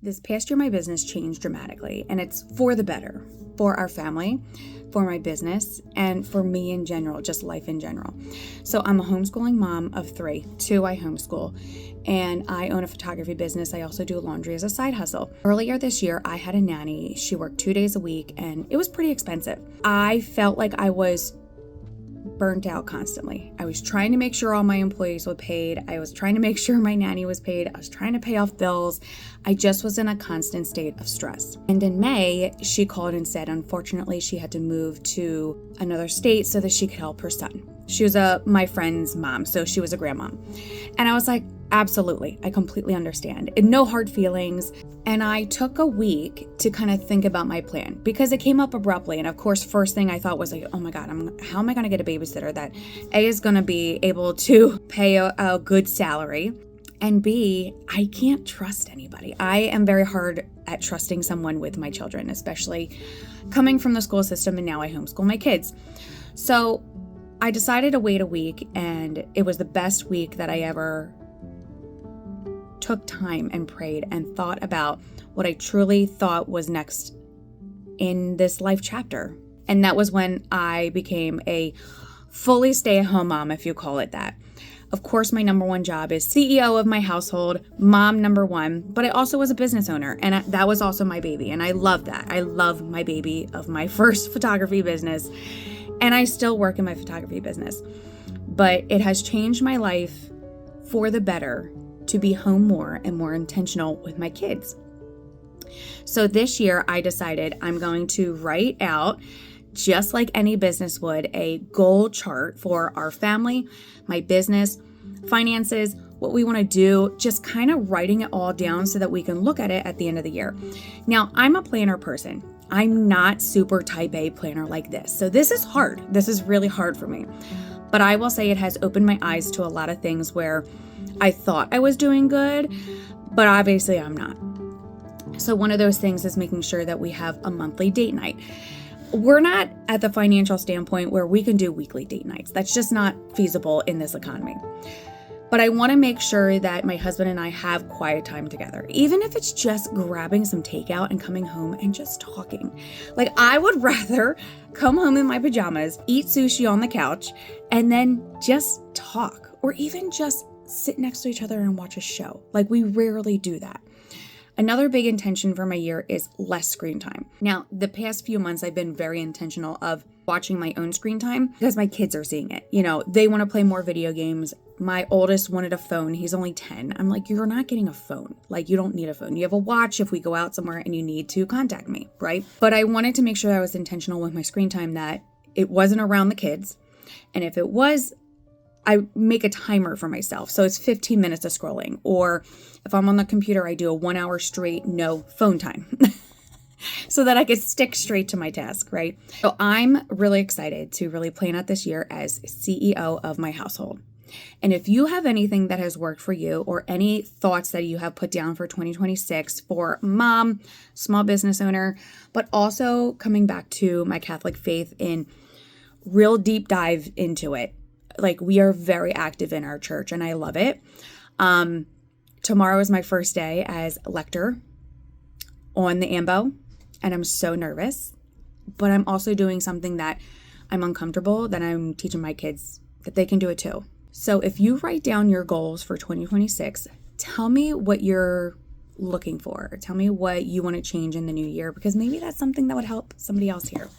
This past year, my business changed dramatically, and it's for the better, for our family, for my business, and for me in general, just life in general. So I'm a homeschooling mom of 3. 2 I homeschool, and I own a photography business. I also do laundry as a side hustle. Earlier this year, I had a nanny. She worked 2 days a week, and it was pretty expensive. I felt like I was burnt out constantly. I was trying to make sure all my employees were paid. I was trying to make sure my nanny was paid. I was trying to pay off bills. I just was in a constant state of stress. And in May, she called and said, unfortunately, she had to move to another state so that she could help her son. She was my friend's mom, so she was a grandmom. And I was like, absolutely, I completely understand. And no hard feelings. And I took a week to kind of think about my plan because it came up abruptly. And of course, first thing I thought was like, oh my God, how am I going to get a babysitter that A, is going to be able to pay a good salary, and B, I can't trust anybody. I am very hard at trusting someone with my children, especially coming from the school system, and now I homeschool my kids. So I decided to wait a week, and it was the best week that I ever took time and prayed and thought about what I truly thought was next in this life chapter. And that was when I became a fully stay-at-home mom, if you call it that. Of course, my number one job is CEO of my household, mom number one, but I also was a business owner, and that was also my baby, and I love that. I love my baby of my first photography business, and I still work in my photography business. But it has changed my life for the better to be home more and more intentional with my kids. So this year, I decided I'm going to write out, just like any business would, a goal chart for our family, my business, finances, what we want to do, just kind of writing it all down so that we can look at it at the end of the year. Now, I'm a planner person. I'm not super type A planner like this. So this is hard. This is really hard for me. But I will say it has opened my eyes to a lot of things where I thought I was doing good, but obviously I'm not. So one of those things is making sure that we have a monthly date night. We're not at the financial standpoint where we can do weekly date nights. That's just not feasible in this economy. But I want to make sure that my husband and I have quiet time together, even if it's just grabbing some takeout and coming home and just talking. Like, I would rather come home in my pajamas, eat sushi on the couch, and then just talk, or even just sit next to each other and watch a show. Like, we rarely do that. Another big intention for my year is less screen time. Now, the past few months, I've been very intentional of watching my own screen time because my kids are seeing it. You know, they want to play more video games. My oldest wanted a phone. He's only 10. I'm like, you're not getting a phone. Like, you don't need a phone. You have a watch if we go out somewhere and you need to contact me, right? But I wanted to make sure that I was intentional with my screen time, that it wasn't around the kids. And if it was, I make a timer for myself. So it's 15 minutes of scrolling. Or if I'm on the computer, I do a 1 hour straight no phone time so that I could stick straight to my task, right? So I'm really excited to really plan out this year as CEO of my household. And if you have anything that has worked for you, or any thoughts that you have put down for 2026 for mom, small business owner, but also coming back to my Catholic faith in real deep dive into it. Like, we are very active in our church and I love it. Tomorrow is my first day as lector on the AMBO, and I'm so nervous, but I'm also doing something that I'm uncomfortable, that I'm teaching my kids that they can do it too. So if you write down your goals for 2026, tell me what you're looking for. Tell me what you want to change in the new year, because maybe that's something that would help somebody else here.